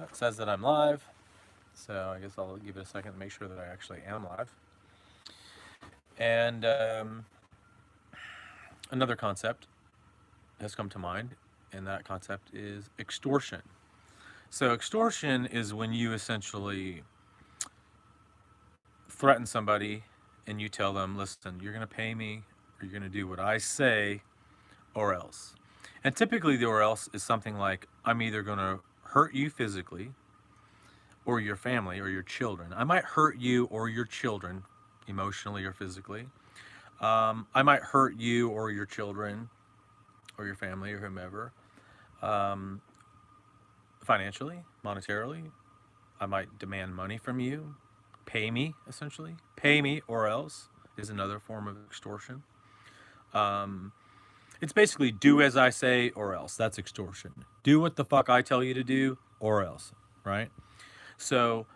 It says that I'm live, so I guess I'll give it a second to make sure that I actually am live. And another concept has come to mind, and that concept is extortion. So, extortion is when you essentially threaten somebody and you tell them, listen, you're going to pay me, or you're going to do what I say, or else. And typically, the or else is something like, I'm either going to hurt you physically, or your family, or your children. I might hurt you or your children emotionally or physically. I might hurt you or your children or your family or whomever um, financially, monetarily. I might demand money from you. Pay me, essentially. Pay me or else is another form of extortion. Um, it's basically do as I say or else. That's extortion. Do what the fuck I tell you to do or else, right? So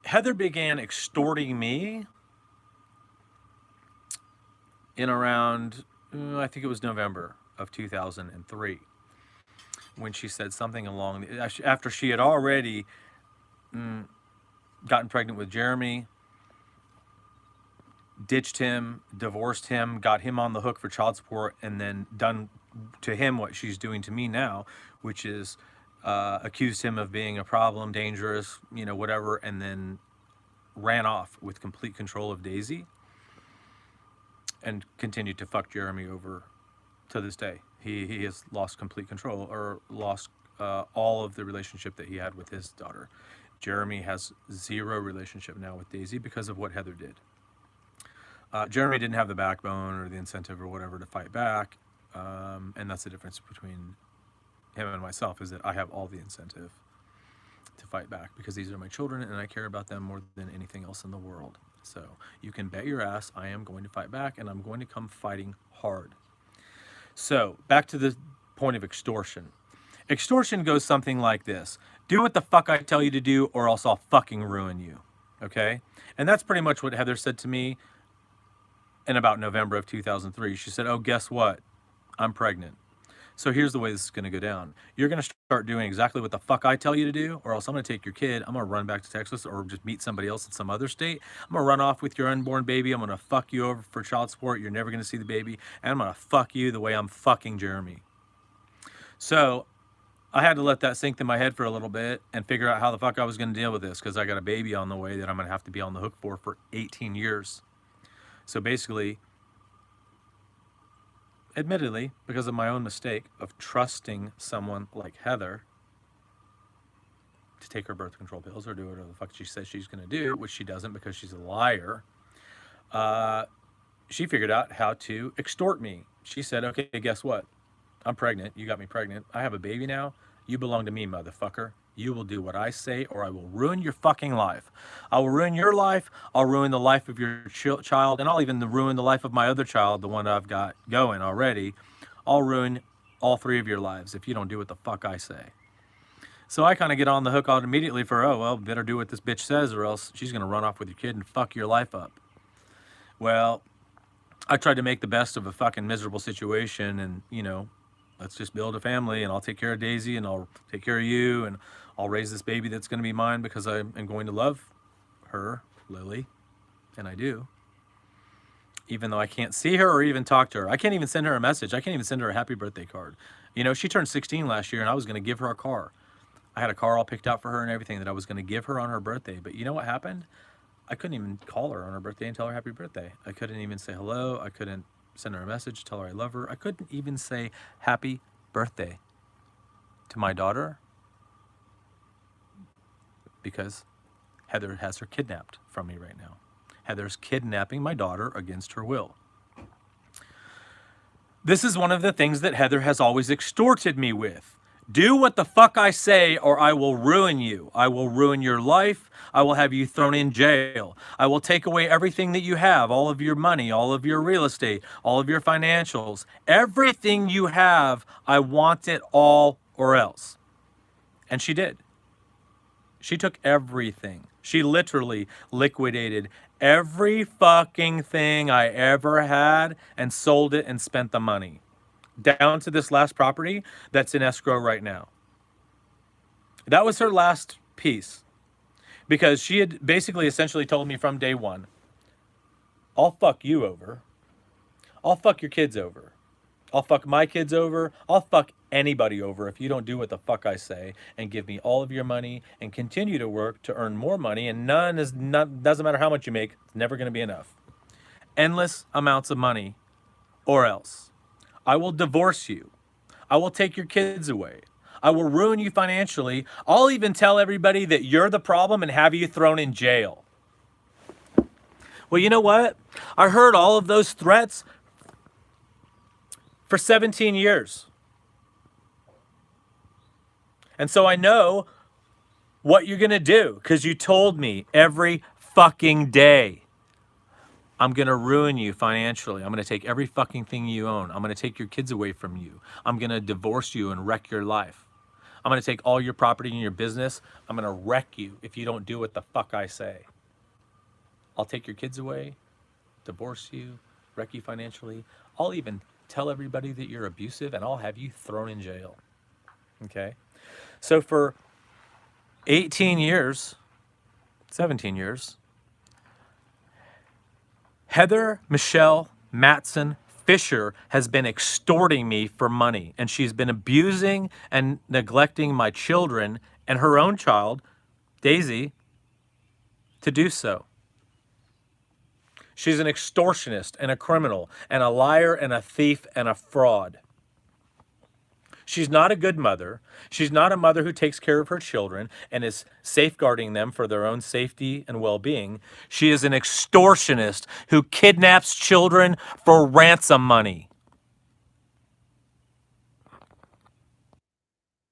Heather began extorting me in around, I think it was November of 2003, when she said something along, after she had already gotten pregnant with Jeremy, ditched him, divorced him, got him on the hook for child support, and then done to him what she's doing to me now, which is accused him of being a problem, dangerous, whatever, and then ran off with complete control of Daisy and continued to fuck Jeremy over to this day. He has lost complete control, or lost all of the relationship that he had with his daughter. Jeremy has zero relationship now with Daisy because of what Heather did. Jeremy didn't have the backbone or the incentive or whatever to fight back, and that's the difference between him and myself, is that I have all the incentive to fight back because these are my children and I care about them more than anything else in the world. So you can bet your ass I am going to fight back, and I'm going to come fighting hard. So back to the point of extortion. Extortion goes something like this: do what the fuck I tell you to do, or else I'll fucking ruin you. Okay? And that's pretty much what Heather said to me in about November of 2003. She said, oh, guess what? I'm pregnant. So here's the way this is going to go down. You're going to start doing exactly what the fuck I tell you to do, or else I'm going to take your kid, I'm going to run back to Texas, or just meet somebody else in some other state. I'm going to run off with your unborn baby. I'm going to fuck you over for child support. You're never going to see the baby. And I'm going to fuck you the way I'm fucking Jeremy. So I had to let that sink in my head for a little bit and figure out how the fuck I was going to deal with this, because I got a baby on the way that I'm going to have to be on the hook for 18 years. So basically, admittedly, because of my own mistake of trusting someone like Heather to take her birth control pills or do whatever the fuck she says she's going to do, which she doesn't because she's a liar, she figured out how to extort me. She said, okay, guess what? I'm pregnant. You got me pregnant. I have a baby now. You belong to me, motherfucker. You will do what I say, or I will ruin your fucking life. I will ruin your life. I'll ruin the life of your child, and I'll even ruin the life of my other child, the one I've got going already. I'll ruin all three of your lives if you don't do what the fuck I say. So I kind of get on the hook immediately for, oh, well, better do what this bitch says, or else she's going to run off with your kid and fuck your life up. Well, I tried to make the best of a fucking miserable situation, and, let's just build a family, and I'll take care of Daisy, and I'll take care of you, and I'll raise this baby that's going to be mine because I am going to love her, Lily, and I do. Even though I can't see her or even talk to her. I can't even send her a message. I can't even send her a happy birthday card. She turned 16 last year, and I was going to give her a car. I had a car all picked out for her and everything that I was going to give her on her birthday. But you know what happened? I couldn't even call her on her birthday and tell her happy birthday. I couldn't even say hello. I couldn't send her a message, tell her I love her. I couldn't even say happy birthday to my daughter because Heather has her kidnapped from me right now. Heather's kidnapping my daughter against her will. This is one of the things that Heather has always extorted me with. Do what the fuck I say, or I will ruin you. I will ruin your life. I will have you thrown in jail. I will take away everything that you have, all of your money, all of your real estate, all of your financials. Everything you have, I want it all or else. And she did. She took everything. She literally liquidated every fucking thing I ever had and sold it and spent the money. Down to this last property that's in escrow right now. That was her last piece, because she had basically essentially told me from day one, I'll fuck you over. I'll fuck your kids over. I'll fuck my kids over. I'll fuck anybody over if you don't do what the fuck I say and give me all of your money and continue to work to earn more money. And doesn't matter how much you make, it's never going to be enough. Endless amounts of money, or else I will divorce you. I will take your kids away. I will ruin you financially. I'll even tell everybody that you're the problem and have you thrown in jail. Well, you know what? I heard all of those threats for 17 years. And so I know what you're going to do, because you told me every fucking day. I'm going to ruin you financially. I'm going to take every fucking thing you own. I'm going to take your kids away from you. I'm going to divorce you and wreck your life. I'm going to take all your property and your business. I'm going to wreck you if you don't do what the fuck I say. I'll take your kids away, divorce you, wreck you financially. I'll even tell everybody that you're abusive, and I'll have you thrown in jail. Okay? So for 18 years, 17 years, Heather Michelle Matson Fisher has been extorting me for money, and she's been abusing and neglecting my children and her own child, Daisy, to do so. She's an extortionist and a criminal and a liar and a thief and a fraud. She's not a good mother. She's not a mother who takes care of her children and is safeguarding them for their own safety and well-being. She is an extortionist who kidnaps children for ransom money.